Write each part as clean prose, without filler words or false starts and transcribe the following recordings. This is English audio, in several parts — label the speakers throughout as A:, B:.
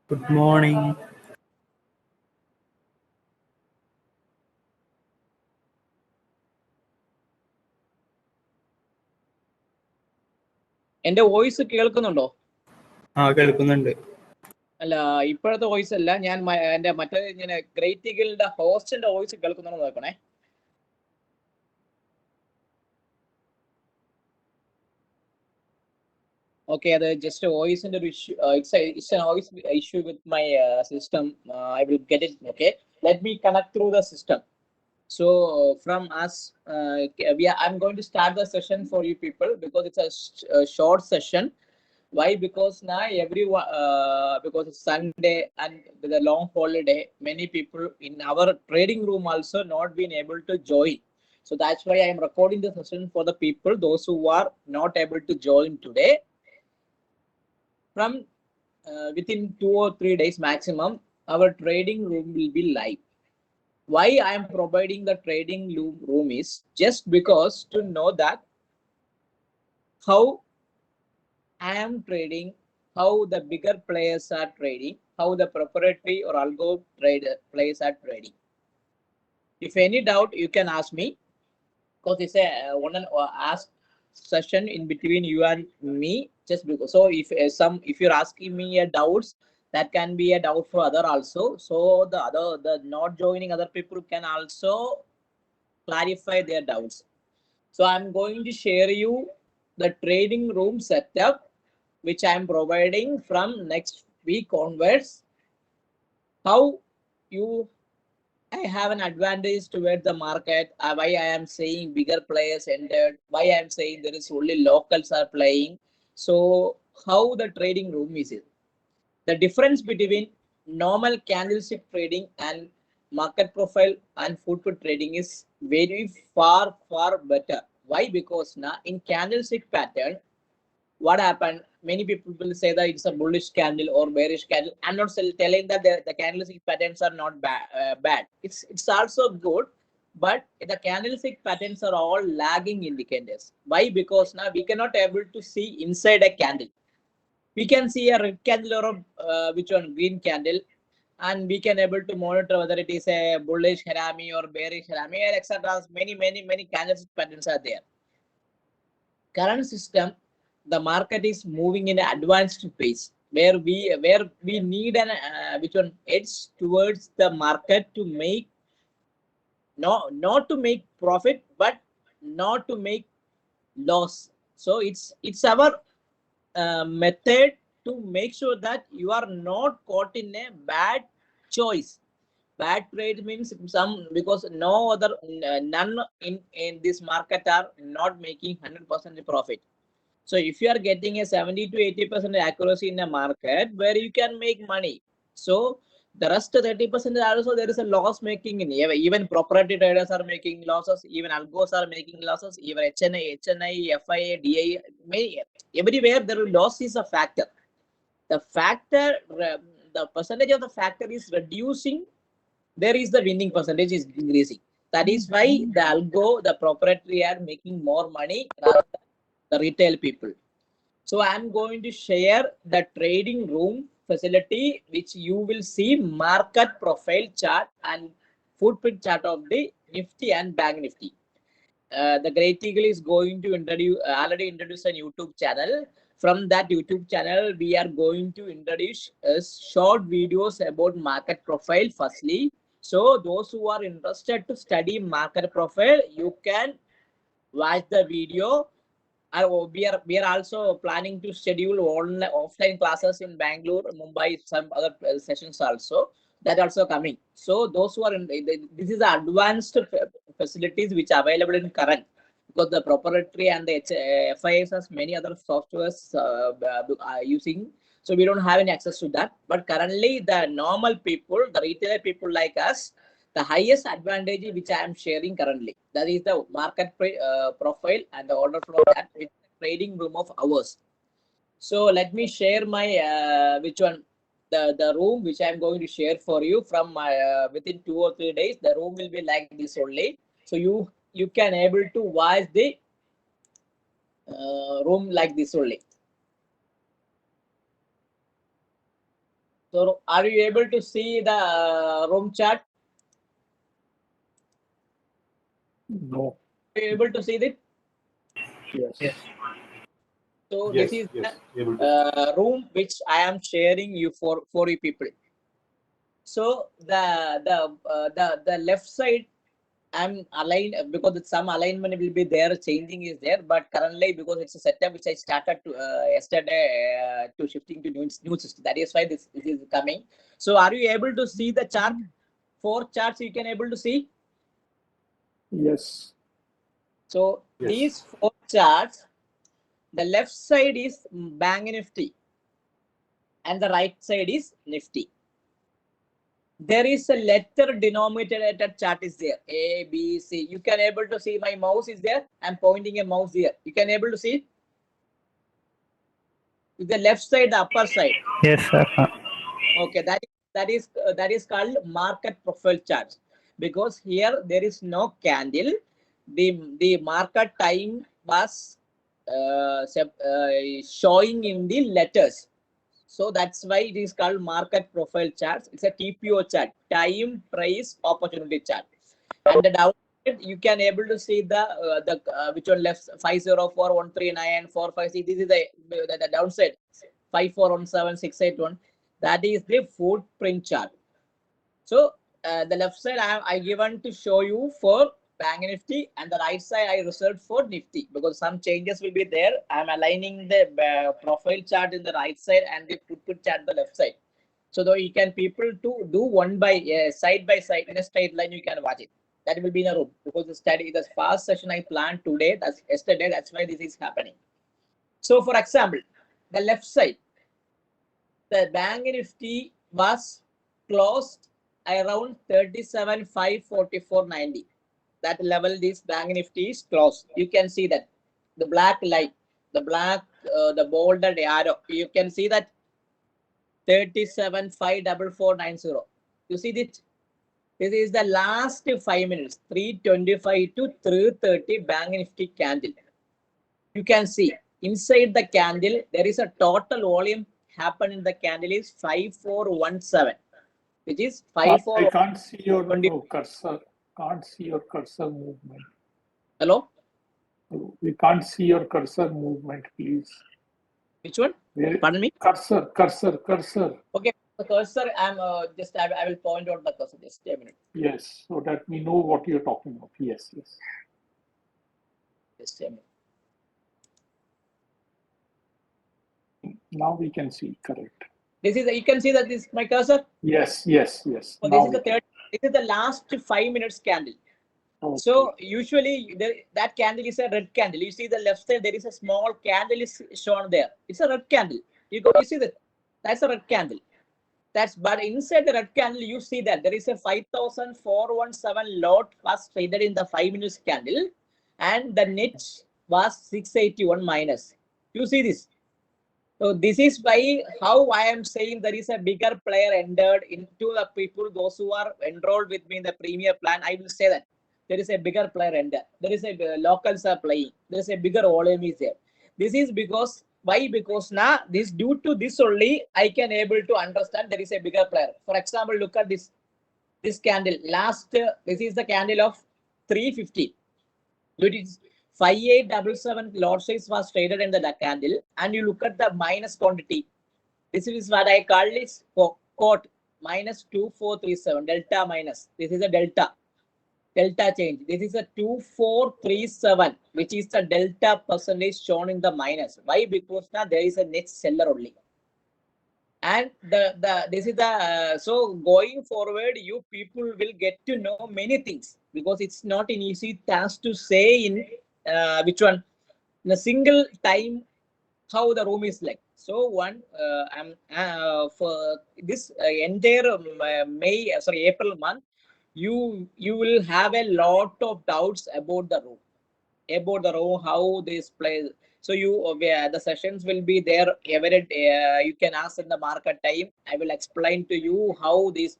A: Good morning.
B: എന്റെ voice കേൾക്കുന്നുണ്ടോ?
A: കേൾക്കുന്നുണ്ട്.
B: അല്ല, ഇപ്പോഴത്തെ വോയിസ് അല്ല, ഞാൻ എന്റെ മറ്റേ ഇങ്ങനെ ഗ്രേറ്റ് ഈഗിളിന്റെ ഹോസ്റ്റിന്റെ വോയിസ് കേൾക്കുന്നുണ്ടോ നോക്കണേ. Okay, the just a voice in the issue. It's a voice issue with my system. I will get it. Okay, let me connect through the system. So from us, I'm going to start the session for you people because it's a short session. Why? Because now everyone, because it's Sunday and with a long holiday, many people in our trading room also not been able to join. So that's why I am recording the session for the people, those who are not able to join today. From within 2 or 3 days maximum, our trading room will be live. Why I am providing the trading room is just because to know that how I am trading, how the bigger players are trading, how the proprietary or algo trader players are trading. If any doubt, you can ask me, because it's a one and ask session in between you and me. Just because, so if you're asking me a doubts, that can be a doubt for other also. So the not joining other people can also clarify their doubts. So I'm going to share you the trading room setup which I'm providing from next week onwards. How you I have an advantage towards the market. Why I am saying bigger players entered. Why I am saying there is only locals are playing. So how the trading room is it? The difference between normal candlestick trading and market profile and footprint trading is very far better. Why? Because now in candlestick pattern, what happened? Many people will say that it's a bullish candle or bearish candle. I'm not telling that the candlestick patterns are not bad. It's also good, but the candlestick patterns are all lagging indicators. Why? Because now we cannot able to see inside a candle. We can see a red candle or which one green candle, and we can able to monitor whether it is a bullish harami or bearish harami, etc. Many candlestick patterns are there. Current system, the market is moving in an advanced pace where we need an which one edge towards the market to make not to make profit but not to make loss. So it's our method to make sure that you are not caught in a bad choice. Bad trade means some, because no other none in this market are not making 100% profit. So if you are getting a 70 to 80% accuracy in a market where you can make money, so the rest 30% also there is a loss making in even proprietary traders are making losses, even algos are making losses, even HNI, FIA, DI, everywhere there loss is a factor. The factor, the percentage of the factor is reducing, there is the winning percentage is increasing. That is why the algo, the proprietary are making more money rather than the retail people. So I'm going to share the trading room facility, which you will see market profile chart and footprint chart of the Nifty and Bank Nifty. The Great Eagle is going to already introduce a YouTube channel. From that YouTube channel, we are going to introduce short videos about market profile firstly. So those who are interested to study market profile, you can watch the video. We are also planning to schedule offline classes in Bangalore, Mumbai, some other sessions also that also coming. So those who are in this is the advanced facilities which are available in current, because the proprietary and the FIS has many other softwares are using. So we don't have any access to that. But currently the normal people, the retailer people like us, the highest advantage which I am sharing currently, that is the market profile and the order flow with the trading room of ours. So let me share my which one, the room which I am going to share for you from my within 2 or 3 days. The room will be like this only. So you can able to watch the room like this only. So are you able to see the room chart?
C: No.
B: Are you able to see it?
C: Yes.
B: So
C: Yes,
B: this is
C: yes,
B: the
C: able to.
B: room which I am sharing you for you people. So the left side I'm aligned because some alignment will be there, changing is there, but currently because it's a setup which I started to yesterday to shifting to new system. That is why this is coming. So are you able to see the chart? 4 charts you can able to see.
C: Yes.
B: So
C: Yes.
B: these 4 charts, the left side is Bank Nifty and the right side is Nifty. There is a letter denominator chart is there, A, B, C. You can able to see my mouse is there. I'm pointing a mouse here. You can able to see the left side, the upper side.
A: Yes, sir.
B: Okay, that is called market profile chart, because here there is no candle. The market time was showing in the letters. So that's why it is called market profile charts. It's a TPO chart, time price opportunity chart. And the downside, you can able to see the which one left 504139456. This is the downside 5417681. That is the footprint chart. So the left side I given to show you for Bank Nifty, and the right side I reserved for Nifty because some changes will be there. I'm aligning the profile chart in the right side and the footprint chart the left side. So though you can people to do one by side by side in a straight line, you can watch it. That will be in a room because the fast session I planned today, that's yesterday. That's why this is happening. So for example, the left side, the Bank Nifty was closed around 37,544.90. That level, this Bank Nifty is closed. You can see that the black line, the black, the bolded arrow. You can see that 37,544.90. You see this? This is the last 5 minutes, 325 to 330 Bank Nifty candle. You can see inside the candle, there is a total volume happen in the candle is 5417, which is
C: I
B: 54.
C: can't see your cursor. Can't see your cursor movement.
B: Hello?
C: We can't see your cursor movement, please.
B: Which one? Pardon me?
C: Cursor.
B: Okay, the cursor, I will point out the cursor. Just a minute.
C: Yes, so that we know what you're talking about. Yes.
B: Just a minute.
C: Now we can see, correct.
B: This is, you can see that this is my cursor.
C: Yes.
B: So
C: Now
B: this is the third, this is the last 5 minutes candle.
C: okay.
B: So usually that candle is a red candle. You see the left side, there is a small candle is shown there. It's a red candle. You see that? That's a red candle. But inside the red candle, you see that there is a 5,417 lot was traded in the 5 minutes candle, and the net was 681 minus. You see this? So this is why how I am saying there is a bigger player entered into the people, those who are enrolled with me in the premier plan. I will say that there is a bigger player entered. There is a locals are playing. There is a bigger volume is there. This is because why? Because now this due to this only I can able to understand there is a bigger player. For example, look at this candle. Last this is the candle of 350. It is 5877 lot size was traded in the candle, and you look at the minus quantity. This is what I call this quote minus 2437 delta minus. This is a delta change. This is a 2437, which is the delta percentage shown in the minus. Why? Because now there is a net seller only. And this is the so going forward, you people will get to know many things, because it's not an easy task to say in which one in a single time how the room is like. So one I'm for this entire April month, you will have a lot of doubts about the room, how this plays. So the sessions will be there every day. You can ask in the market time. I will explain to you how this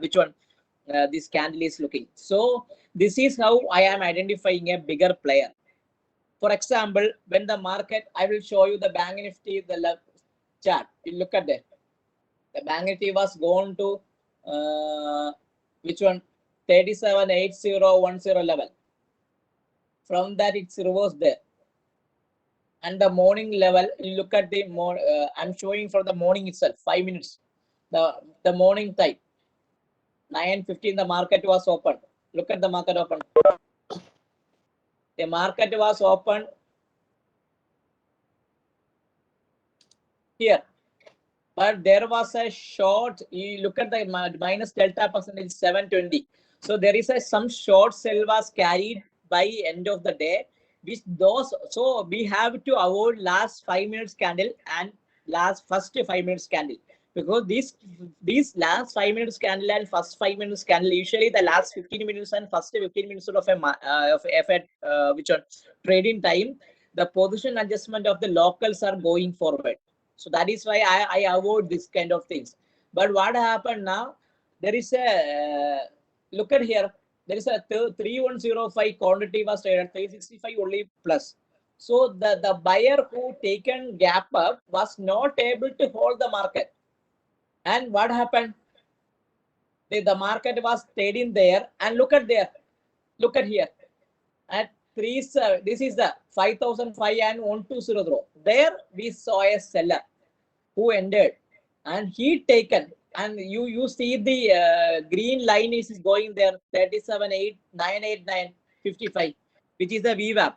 B: which one this candle is looking. So this is how I am identifying a bigger player. For example, when the market, I will show you the Bank Nifty, the left chart. You look at that. The Bank Nifty was gone to which one? 378010 level. From that, it's reversed there. And the morning level, you look at the I'm showing for the morning itself, 5 minutes. The morning time, 9:15, the market was open. Look at the market open. The market was open here, but there was a short. You look at the minus delta percentage 720. So there is some short sell was carried by end of the day. So we have to avoid last 5 minutes candle and first 5 minutes candle, because these last 5 minutes candle and first 5 minutes candle, usually the last 15 minutes and first 15 minutes of which are trading time, the position adjustment of the locals are going forward. So that is why I avoid this kind of things. But what happened now? There is a look at here. There is a 3105 quantity was traded, 365 only plus. So the buyer who taken gap up was not able to hold the market. And what happened? The market was trading there, and look at there. Look at here. At 37, this is the 5005 and 1200. There we saw a seller who ended, and he taken, and you see the green line is going there, 37,8,989.55, which is the VWAP.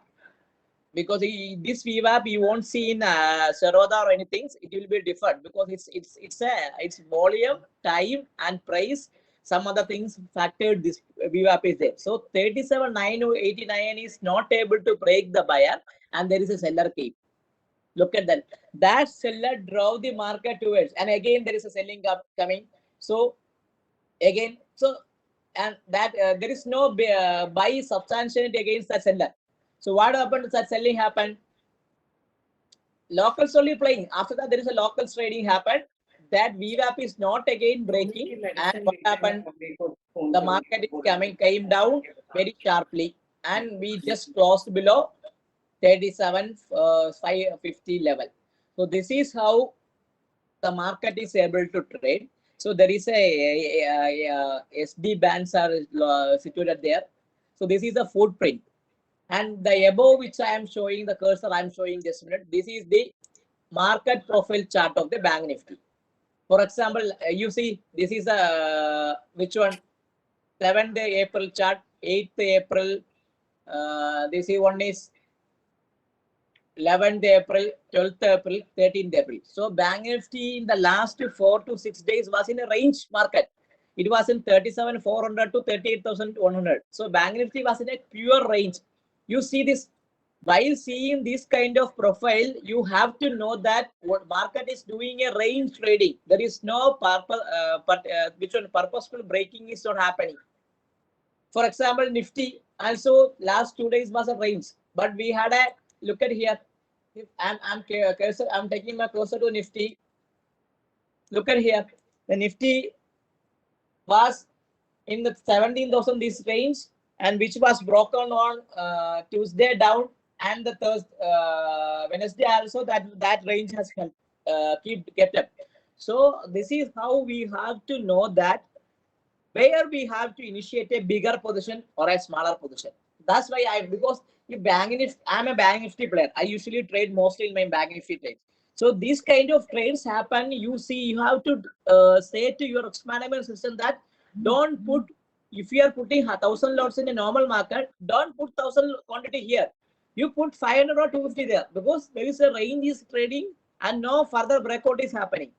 B: Because this VWAP you won't see in Saroda or anything. It will be different because it's volume, time, and price. Some other things factored this VWAP is there. So 37,989 is not able to break the buyer, and there is a seller keep. Look at that. That seller drove the market towards, and again there is a selling up coming. So again, and that there is no buy substantiate against the seller. So what happened? That selling happened. Locals only playing. After that, there is a locals trading happened. That VWAP is not again breaking. And what happened? The market is came down very sharply, and we just closed below 37,550 level. So this is how the market is able to trade. So there is a SD bands are situated there. So this is a footprint. And the above which I am showing, the cursor I am showing just a minute, this is the market profile chart of the Bank Nifty. For example, you see this is a which one? 7th April chart, 8th April. This one is 11th April, 12th April, 13th April. So Bank Nifty in the last 4 to 6 days was in a range market. It was in 37,400 to 38,100. So Bank Nifty was in a pure range. You see this. While seeing this kind of profile, you have to know that what market is doing a range trading. There is no purpose, which one purposeful breaking is not happening. For example, Nifty also last 2 days was a range, but we had a look at here. If I'm taking my closer to Nifty. Look at here. The Nifty was in the 17,000 this range, and which was broken on Tuesday down, and the Wednesday also that range has kept up. So this is how we have to know that where we have to initiate a bigger position or a smaller position. That's why because I'm a Bank Nifty player. I usually trade mostly in my Bank Nifty trades. So these kind of trades happen. You have to say to your risk management system that don't put, if you are putting 1,000 lots in a normal market, don't put 1,000 quantity here. You put 500 or 250 there, because there is a range is trading and no further breakout is happening.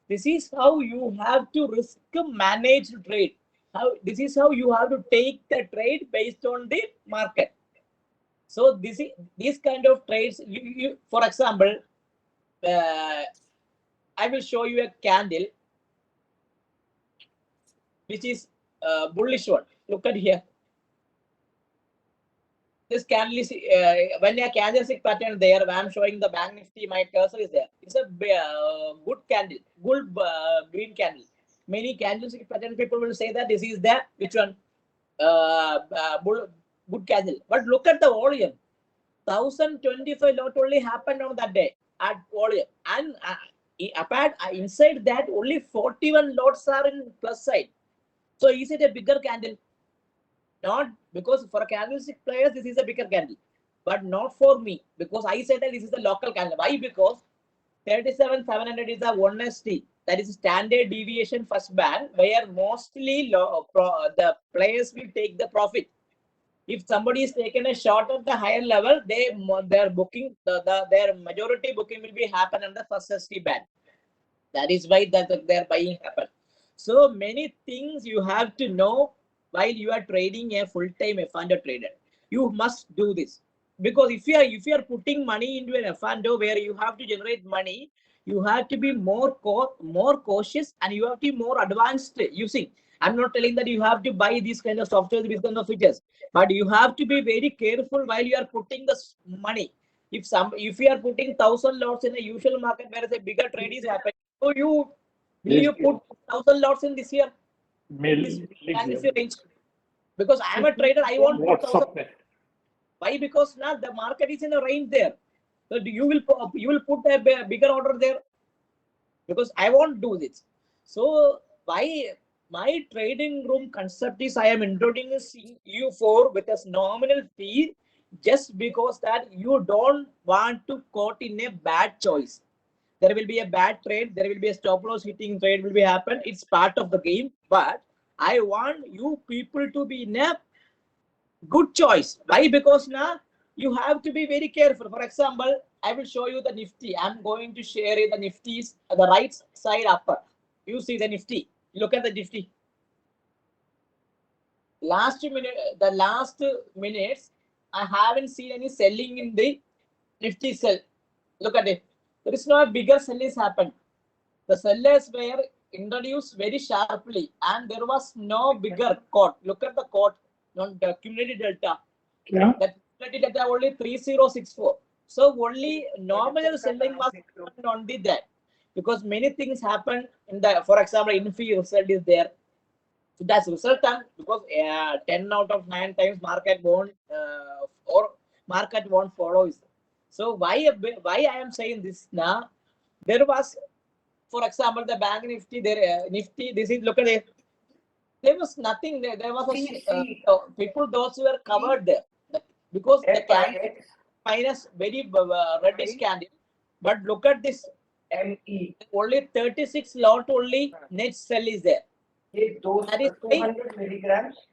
B: This is how you have to risk manage trade. This is how you have to take the trade based on the market. So these kind of trades, you for example, I will show you a candle which is bullish one. Look at here. This candle is when a candlestick pattern there, when I'm showing the Bank Nifty, my cursor is there. It's a good candle, good green candle. Many candlestick pattern people will say that this is the which one good candle. But look at the volume. 1,025 lot only happened on that day at volume, and Apart inside that, only 41 lots are in plus side. So is it a bigger candle? Not because for a candlestick players this is a bigger candle, but not for me, because I said that this is a local candle. Why? Because 37,700 is a 1ST, that is standard deviation first band, where mostly the players will take the profit. If somebody is taken a short at the higher level, their booking, their majority booking will be happen on the first ST band. That is why their buying happen. So many things you have to know while you are trading a full-time F&O trader. You must do this, because if you are putting money into an F&O where you have to generate money, you have to be more cautious, and you have to be more advanced using. I'm not telling that you have to buy these kind of software, these kind of features, but you have to be very careful while you are putting the money. If you are putting 1,000 lots in a usual market where a bigger trade is happening, so will you put 1,000 lots in this year? This range? Because I am a trader, I want 2,000. Why? Because now the market is in a range there. So you will put a bigger order there, because I won't do this. So why my trading room concept is I am introducing you for with a nominal fee, just because that you don't want to caught in a bad choice. There will be a bad trade, there will be a stop loss hitting trade will be happen. It's part of the game, but I want you people to be in a good choice. Why? Because now you have to be very careful. For example, I will show you the Nifty. I'm going to share you the Nifty's the right side upper. You see the Nifty. Look at the Nifty. Last minutes, I haven't seen any selling in the Nifty sell. Look at it. There is no bigger sell is happened. The sellers were introduced very sharply, and there was no bigger quote. Look at the quote, the cumulative delta.
C: Yeah.
B: That cumulative delta only 3064. So only normal selling was only that, because many things happen in the, for example, Infi result is there. So that's result time, because 10 out of 9 times market won't or market won't follow. So why I am saying this now? There was, for example, the bank Nifty, there Nifty. This is, look at it. There was nothing there. There was a people those who were covered there, because the candle minus very reddish candle. But look at this. Only 36 lot only net sell is there. That is 200 milligrams.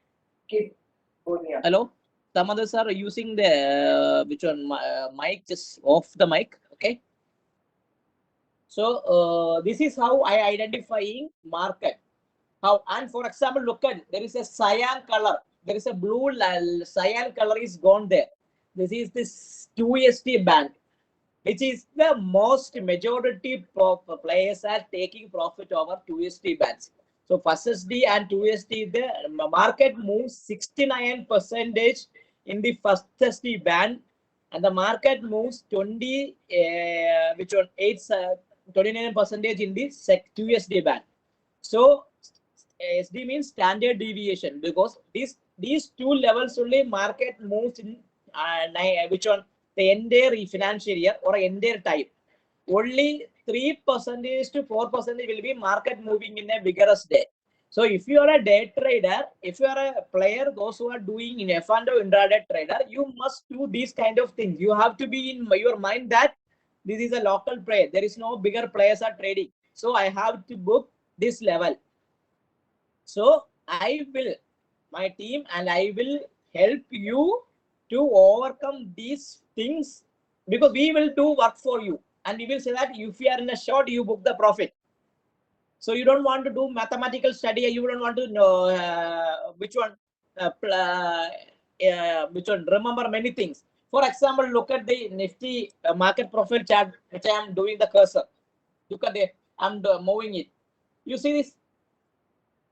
B: Hello. Some others are using the which one mic, just off the mic. Okay. So this is how I identifying market. How? And for example, look at, there is a cyan color. There is a blue cyan color is gone there. This is this 2ST band, which is the most majority of players are taking profit over 2ST bands. So first SD and 2ST, the market moves 69% in the first SD band, and the market moves 29% in the 2SD band. So SD means standard deviation, because these two levels only market moves in which one, the entire financial year or entire time. Only 3% to 4% will be market moving in a vigorous day. So if you are a day trader, if you are a player, those who are doing in F&O intraday trader, you must do these kind of things. You have to be in your mind that this is a local player. There is no bigger players are trading. So I have to book this level. So I will, my team and I will help you to overcome these things, because we will do work for you, and we will say that if you are in a short, you book the profit. So you don't want to do mathematical study, you don't want to know which one remember many things. For example, look at the Nifty market profile chart, which I am doing the cursor. Look at it, I'm moving it. You see this?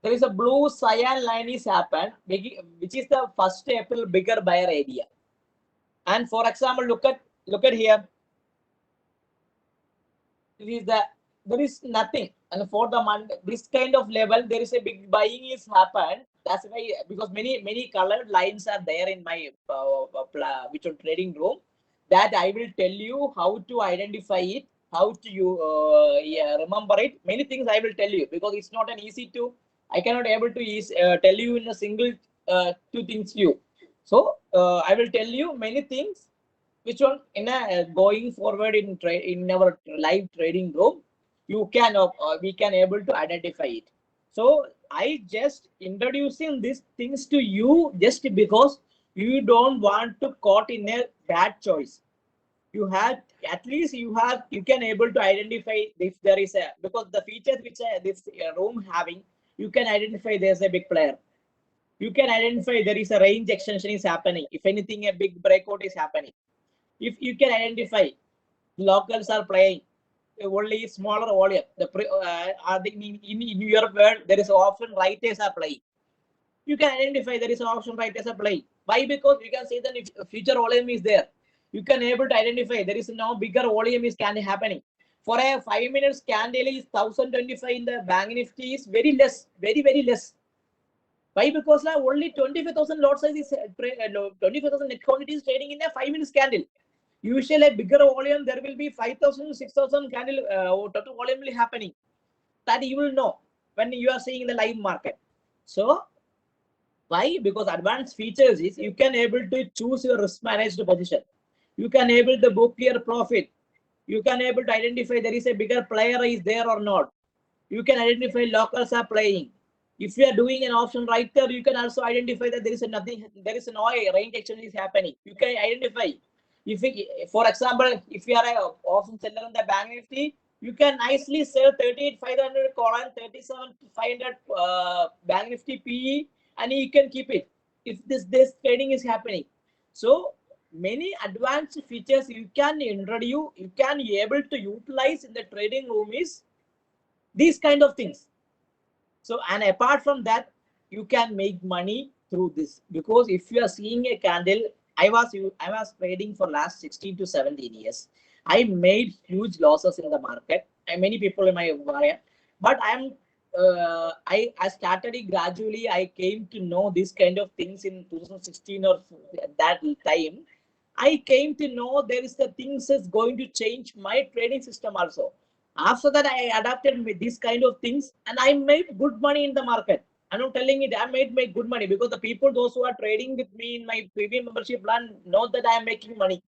B: There is a blue cyan line is happened, which is the first April bigger buyer area. And for example, look at here. There is nothing, and for the Monday, this kind of level, there is a big buying is happened. That's why, because many colored lines are there in my which trading room, that I will tell you how to identify it, how to you remember it. Many things I will tell you because it's not an easy to. I cannot able to tell you in a single two things you. So I will tell you many things which one in a going forward in our live trading room you can we can able to identify it. So I just introducing these things to you just because you don't want to caught in a bad choice. You have at least you can able to identify if there is a, because the features which this room having, you can identify there's a big player. You can identify there is a range extension is happening, if anything a big breakout is happening. If you can identify locals are playing only smaller volume, in your world there is often writers are playing. You can identify there is an option writers are playing. Why? Because you can see that if future volume is there, you can able to identify there is now bigger volume is can happening. For a 5 minutes candle is 1025 in the bank nifty is very less, very less. Why? Because now only 25,000 lot size is 25,000 net quantity is trading in a 5 minutes candle. Usually a bigger volume there will be 5,000 6,000 candle total volume will happening. That you will know when you are seeing the live market. So why? Because advanced features is you can able to choose your risk managed position. You can able to book your profit. You can able to identify there is a bigger player is there or not. You can identify locals are playing. If you are doing an option writer, you can also identify that there is nothing, there is no range action is happening. You can identify. If it, for example, if you are an option seller in the bank nifty, you can nicely sell 38,500 call and 37,500 bank nifty PE, and you can keep it if this trading is happening. So many advanced features you can introduce, you can be able to utilize in the trading room is these kind of things. So, and apart from that, you can make money through this, because if you are seeing a candle, I was trading for last 16 to 17 years. I made huge losses in the market, and many people in my area, but I started it gradually. I came to know this kind of things in 2016 or at that time. I came to know there is the things is going to change my trading system also. After that, I adapted with these kind of things, and I made good money in the market. I'm not telling it, I made good money because the people, those who are trading with me in my premium membership plan, know that I am making money.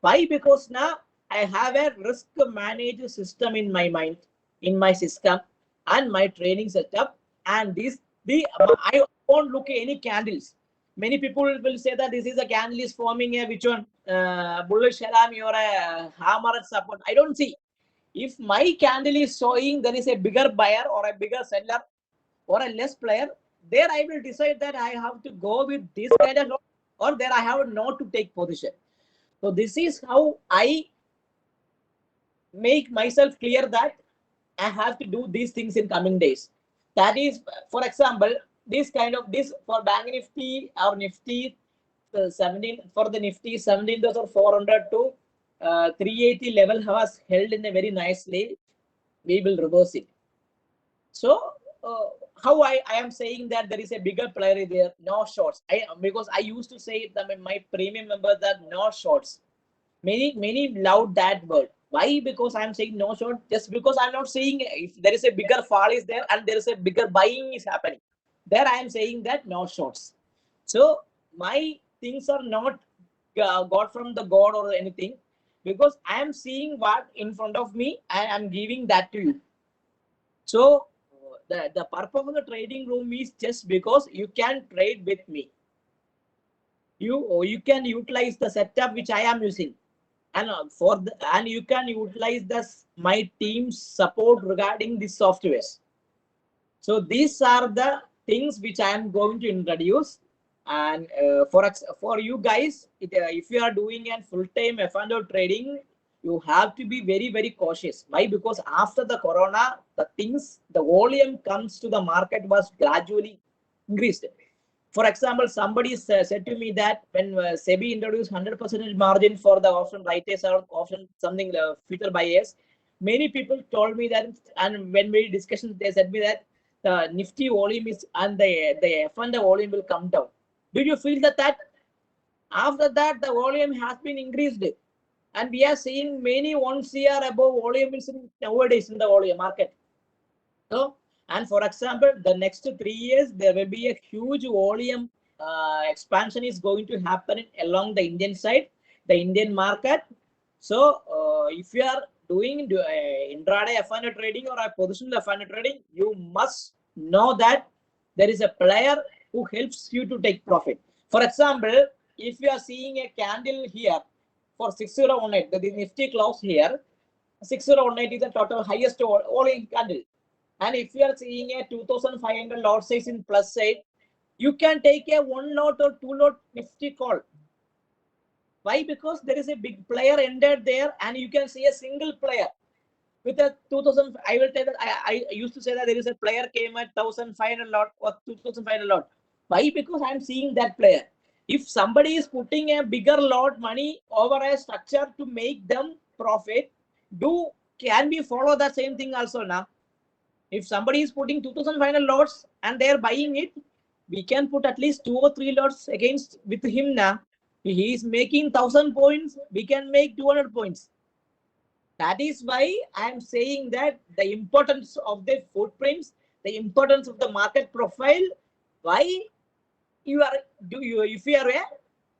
B: Why? Because now I have a risk managed system in my mind, in my system, and my training setup. And I won't look at any candles. Many people will say that this is a candle is forming a which one bullish salami or a hammer support. I don't see. If my candle is showing there is a bigger buyer or a bigger seller or a less player, there I will decide that I have to go with this kind of, or there I have not to take position. So this is how I make myself clear that I have to do these things in coming days. That is, for example, this kind of this for bank nifty or nifty 17 for the nifty 17,400 to 380 level was held in a very nicely. We will reverse it. So how I am saying that there is a bigger player there, no shorts. Because I used to say that my premium members that no shorts. Many love that word. Why? Because I'm saying no short, just because I'm not saying if there is a bigger fall is there and there is a bigger buying is happening. There I am saying that no shorts. So my things are not got from the God or anything, because I am seeing what in front of me and I'm giving that to you. So the purpose of the trading room is just because you can trade with me. You can utilize the setup which I am using, and and you can utilize my team's support regarding this softwares. So these are the things which I am going to introduce. And for you guys, if you are doing a full-time F&O trading, you have to be very cautious. Why? Because after the corona, the volume comes to the market was gradually increased. For example, somebody said to me that when SEBI introduced 100% margin for the option writers or option something future buyers, many people told me that, and when we discussion, they said me that the Nifty volume is and the F&O volume will come down. Did you feel that after that the volume has been increased? And we are seeing many 1 CR above volume nowadays in the volume market. So, and for example, the next 3 years, there will be a huge volume expansion is going to happen along the Indian side, the Indian market. So, if you are doing intraday F&O trading or a positional F&O trading, you must know that there is a player who helps you to take profit. For example, if you are seeing a candle here for 6018, the Nifty close here, 6018 is the total highest volume candle. And if you are seeing a 2500 lot size in plus side, you can take a 1 lot or 2 lot Nifty call. Why? Because there is a big player entered there, and you can see a single player with a 2000. I will tell that I used to say that there is a player came at 1500 lot or 2500 lot. Why? Because I'm seeing that player. If somebody is putting a bigger lot money over a structure to make them profit, can we follow that same thing also now? If somebody is putting 2500 lots and they are buying it, we can put at least 2 or 3 lots against with him now. He is making 1000 points, we can make 200 points. That is why I am saying that the importance of the footprints, the importance of the market profile. Why if you are a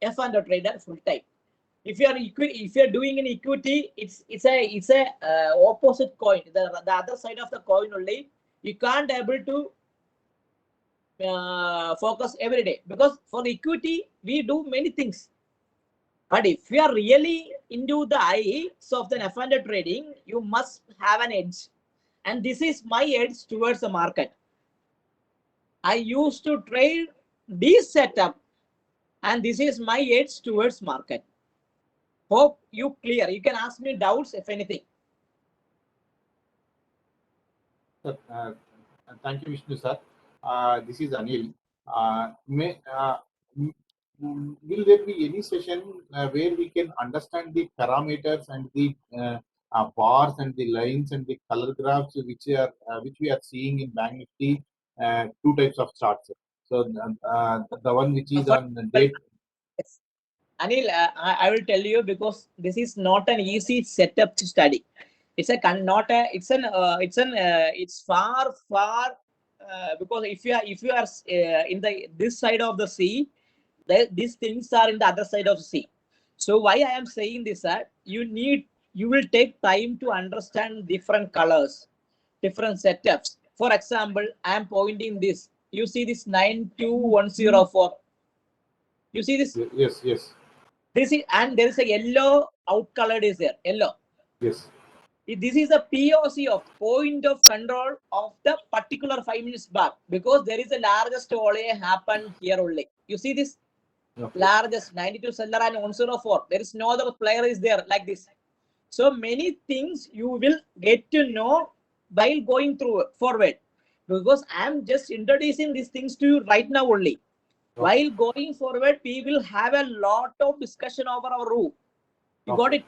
B: F&O trader full time. If you are doing an equity, it's a opposite coin. The other side of the coin only. You can't able to focus every day, because for the equity we do many things. But if you are really into the eyes of the F&O trading, you must have an edge, and this is my edge towards the market. I used to trade this setup, and this is my edge towards market. Hope you clear. You can ask me doubts if anything.
D: Sir, thank you, Vishnu sir. This is Anil. Will there be any session where we can understand the parameters and the bars and the lines and the color graphs which we are seeing in Bank Nifty? Two types of charts. So the one which is on date.
B: Yes. Anil, I will tell you, because this is not an easy setup to study. It's it's far because if you are in this side of the sea, these things are in the other side of the sea. So why I am saying this, you will take time to understand different colors, different setups. For example, I am pointing this. You see this 92104. You see this?
D: Yes.
B: This is, and there is a yellow out colored is there. Yellow.
D: Yes.
B: This is a POC of point of control of the particular 5 minutes bar, because there is a largest only happen here only. You see this?
D: Okay.
B: Largest 92 seller and 104. There is no other player is there like this. So many things you will get to know while going through forward, because I am just introducing these things to you right now only.
D: Okay.
B: While going forward, we will have a lot of discussion over our rule. You got it?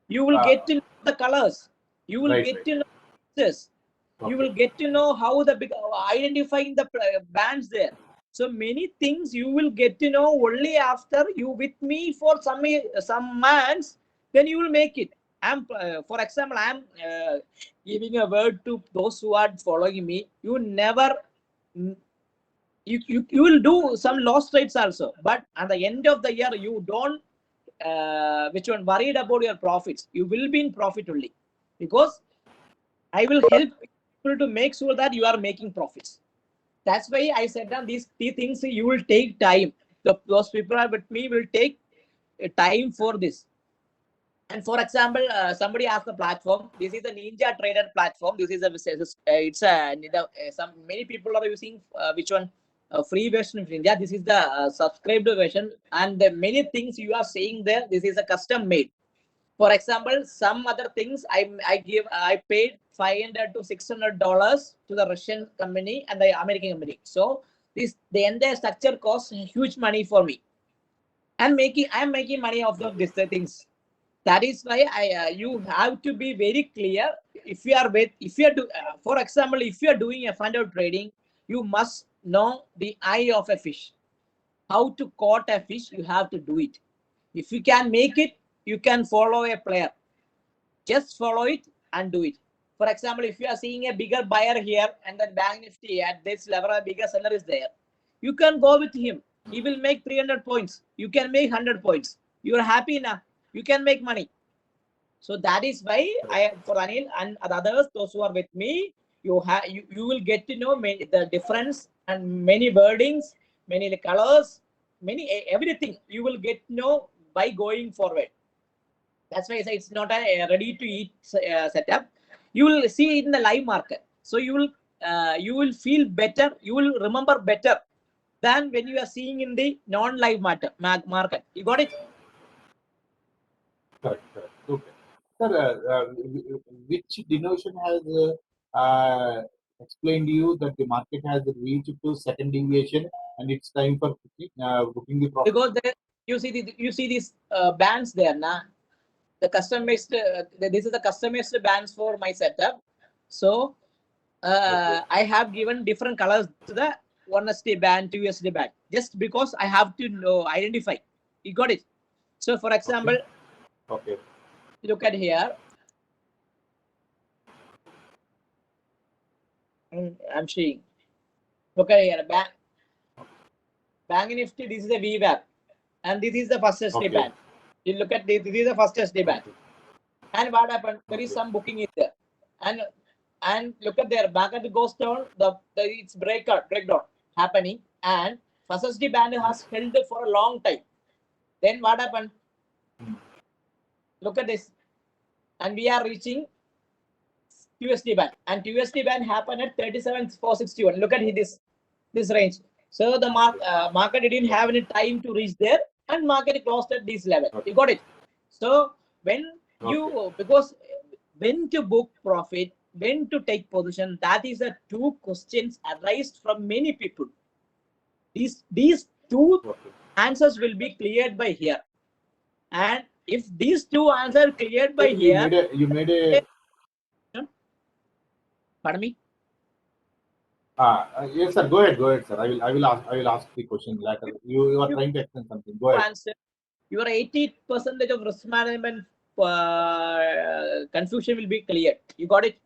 B: You will get to know the colors. You will get to know this. You will get to know how the identifying the bands there. So many things you will get to know only after you with me for some months. Then you will make it. For example, I'm giving a word to those who are following me. You never. You will do some loss trades also, but at the end of the year you don't worried about your profits. You will be in profit only, because I will help people to make sure that you are making profits. That's why I said that these things you will take time. Those people are with me will take time for this. And for example, somebody asked the platform. This is a Ninja Trader platform. This is some many people are using which one free version of Ninja. This is the subscribed version, and the many things you are seeing there. This is a custom made. For example, some other things I paid $500 to $600 to the Russian company and the American company. So the entire structure costs huge money for me. I'm making money off of these things. That is why you have to be very clear. For example, if you are doing a fund trading, you must know the eye of a fish. How to caught a fish, you have to do it. If you can make it, you can follow a player. Just follow it and do it. For example, if you are seeing a bigger buyer here and then Bank Nifty at this level, a bigger seller is there, you can go with him. He will make 300 points. You can make 100 points. You are happy now. You can make money. So that is why for Anil and others, those who are with me, you will get to know the difference and many wordings, many colors, everything you will get to know by going forward. That's why I say it's not a ready to eat setup. You will see it in the live market. So you will feel better. You will remember better than when you are seeing in the non-live market. You got it?
D: Correct. Okay. Sir, which denotion has explained you that the market has reached to second deviation and it's time for booking the profit?
B: Because you see these bands there, na. The customized this is the customized bands for my setup. So I have given different colors to the 1 USD band, 2 USD band, just because I have to know identify. You got it? So for example,
D: okay.
B: Look at here. I'm seeing. Look at here. Bank Nifty. This is a VWAP, and this is the fastest day band. You look at this. This is the fastest day band. And what happened? There is some booking in there, and look at there. Market goes down. It's breakdown happening, and fastest day band has held for a long time. Then what happened? Look at this, and we are reaching USD band, and USD band happened at 37,461. Look at this range. So the market didn't have any time to reach there, and market closed at this level. You got it? So when because when to book profit, when to take position, that is the two questions arise from many people. These two answers will be cleared by here, and if these two answers cleared by here,
D: you made a.
B: Pardon me.
D: Yes, sir. Go ahead, sir. I will ask the question later. You are trying to explain something. Go ahead.
B: Answer. Your 80% of risk management confusion will be cleared. You got it?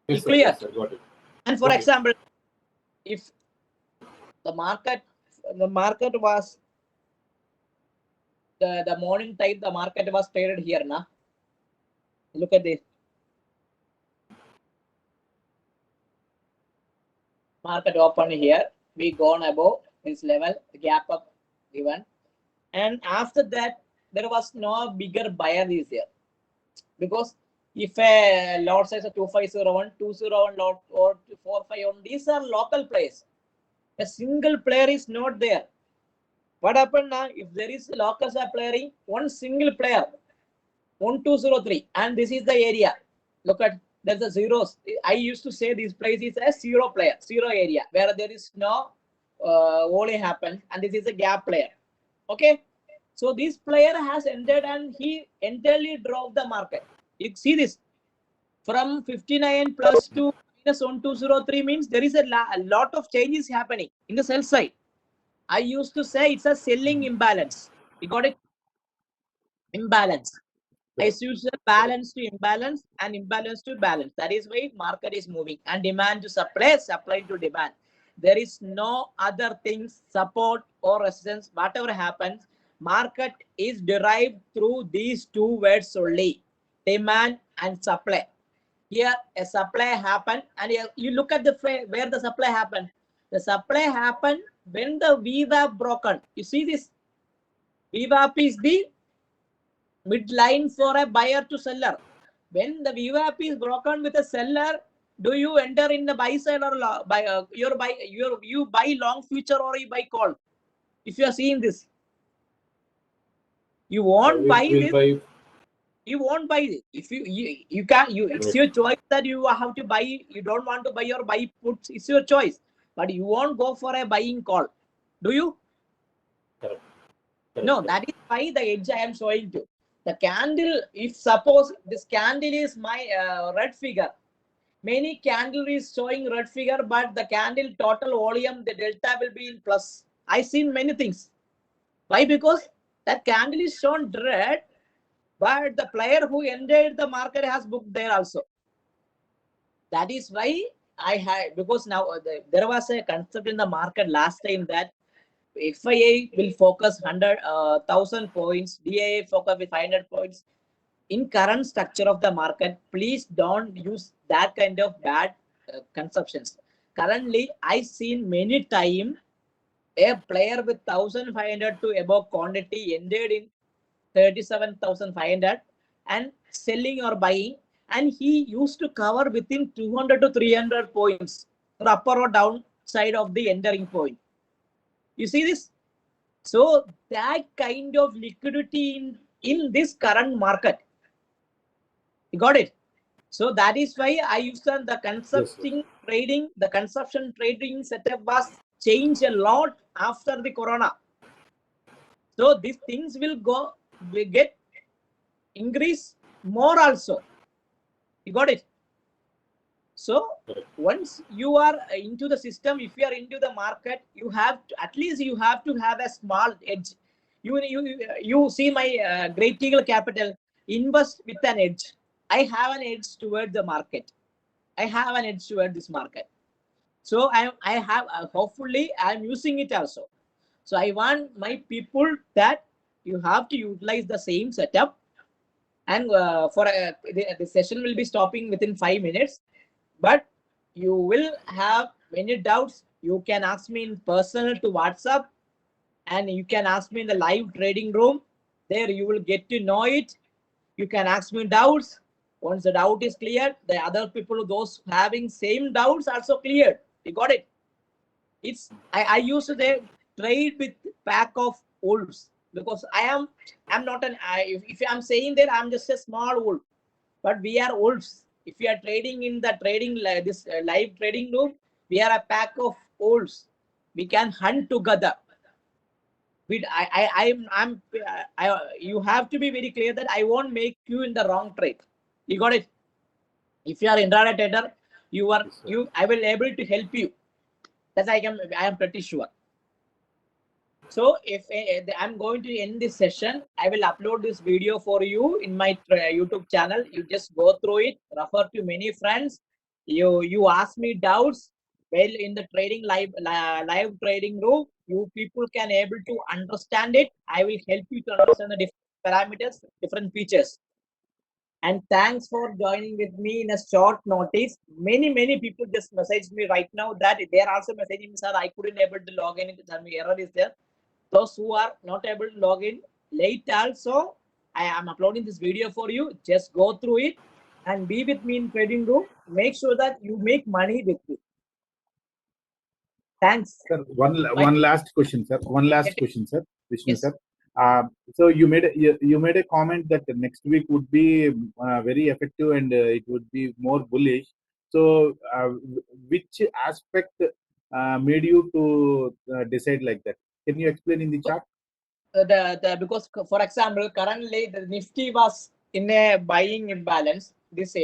D: Yes, sir.
B: Clear.
D: Yes, sir. Got it.
B: And for example, if the market was the morning time, the market was traded here now. Look at this. Market open here. We gone above this level, gap up given, and after that there was no bigger buyer is there, because if a lot size of 2501, 201 lot or 451, these are local players. A single player is not there. What happened now? If there is locals are playing, one single player, 1203, and this is the area. Look at there's the zeros. I used to say this place is a zero area where there is no volley happen, and this is a gap player. Okay, so this player has entered and he entirely drove the market. You see this from 59 plus to minus 1203 means there is a lot of changes happening in the sell side. I used to say it's a selling imbalance. You got it? Imbalance. I used to balance to imbalance and imbalance to balance. That is why market is moving and demand to supply to demand. There is no other things, support or resistance, whatever happens. Market is derived through these two words only, demand and supply. Here a supply happened, and you look at where the supply happened. The supply happened when the VWAP broken. You see this? VWAP is the midline for a buyer to seller. When the VWAP is broken with a seller, do you enter in the buy side or you buy long future or you buy call? If you are seeing this, you won't buy this. You won't buy it. If you can't, it's your choice that you have to buy. You don't want to buy or buy puts. It's your choice, but you won't go for a buying call, do you?
D: Correct.
B: No, that is why the edge I am showing you. The candle, if suppose this candle is my red figure, many candle is showing red figure, but the candle total volume, the delta will be in plus. I seen many things, Why? Because that candle is shown red, but the player who entered the market has booked there also. That is why I had, because now there was a concept in the market last time that FIA will focus 1,000 points, DIA focus with 500 points. In current structure of the market, please don't use that kind of bad conceptions. Currently, I seen many time a player with 1,500 to above quantity ended in 37,500 and selling or buying, and he used to cover within 200 to 300 points, or upper or down side of the entering point. You see this? So that kind of liquidity in this current market, you got it? So that is why I used the consumption trading. The consumption trading setup was changed a lot after the corona. So these things will get increase more also. You got it? So once you are into the system, if you are into the market, you have to, at least you have to have a small edge. You see my Great Eagle Capital, invest with an edge. I have an edge toward the market. I have an edge toward this market. So I have hopefully I'm using it also. So I want my people that you have to utilize the same setup, and the session will be stopping within 5 minutes. But you will have many doubts. You can ask me in personal to WhatsApp, and you can ask me in the live trading room. There you will get to know it. You can ask me doubts. Once the doubt is cleared, the other people, those having same doubts, also cleared. You got it? It's I used to trade with pack of wolves, because I'm not if I'm saying that I'm just a small wolf, but we are wolves. If we are trading in the trading this live trading room, we are a pack of wolves. We can hunt together. You have to be very clear that I won't make you in the wrong trade. You got it? If you are intraday trader, I will able to help you. That I am pretty sure. So if I'm going to end this session, I will upload this video for you in my YouTube channel. You just go through it, refer to many friends. You ask me doubts. Well, in the trading live trading room, you people can able to understand it. I will help you to understand the different parameters, different features. And thanks for joining with me in a short notice. Many people just messaged me right now that they are also messaging me, sir, I couldn't able to log in. Some error is there. Those who are not able to log in late also, I am uploading this video for you. Just go through it and be with me in trading room. Make sure that you make money with it. Thanks.
D: Sir, one last question, sir. One last question, sir. Vishnu, yes, sir. So you made a comment that next week would be very effective and it would be more bullish. So which aspect made you to decide like that? Can you explain in the chart?
B: Because for example, currently the Nifty was in a buying imbalance. This